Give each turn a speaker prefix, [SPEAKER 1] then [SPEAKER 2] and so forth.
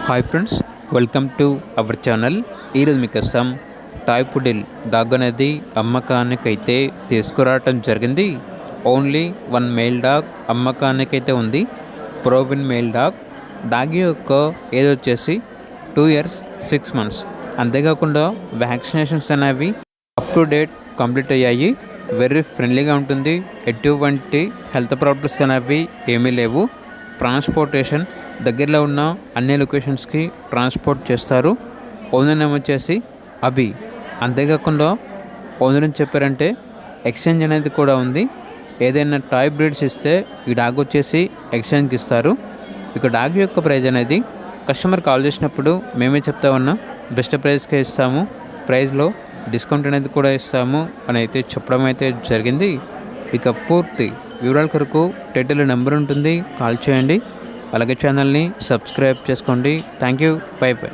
[SPEAKER 1] Hi friends, welcome to our channel. ఈరోజు మీకోసం toy పుడిల్ dog అనేది అమ్మకానికైతే తీసుకురావటం జరిగింది. ఓన్లీ వన్ మేల్ డాగ్ అమ్మకానికైతే ఉంది. ప్రోవిన్ మేల్ డాగ్. డాగ్ యొక్క ఏజ్ వచ్చేసి 2 years 6 months. అంతేకాకుండా వ్యాక్సినేషన్స్ అనేవి అప్ టు డేట్ కంప్లీట్ అయ్యాయి. వెరీ ఫ్రెండ్లీగా ఉంటుంది. ఎటువంటి హెల్త్ ప్రాబ్లమ్స్ అనేవి ఏమీ లేవు. ట్రాన్స్పోర్టేషన్ దగ్గరలో ఉన్న అన్ని లొకేషన్స్కి ట్రాన్స్పోర్ట్ చేస్తారు. ఓనర్ నేమ్ వచ్చేసి అభి. అంతేకాకుండా ఓనర్ అని చెప్పారంటే ఎక్స్చేంజ్ అనేది కూడా ఉంది. ఏదైనా టాయ్ బ్రీడ్స్ ఇస్తే ఈ డాగ్ వచ్చేసి ఎక్స్చేంజ్కి ఇస్తారు. ఇక డాగ్ యొక్క ప్రైజ్ అనేది కస్టమర్ కాల్ చేసినప్పుడు మేమే చెప్తా ఉన్నాం, బెస్ట్ ప్రైస్కే ఇస్తాము, ప్రైస్లో డిస్కౌంట్ అనేది కూడా ఇస్తాము అని అయితే చెప్పడం అయితే జరిగింది. ఇక పూర్తి వివరాల కొరకు టైటిల్ నెంబర్ ఉంటుంది, కాల్ చేయండి. అలాగే ఛానల్ని సబ్స్క్రైబ్ చేసుకోండి. Thank you. By by.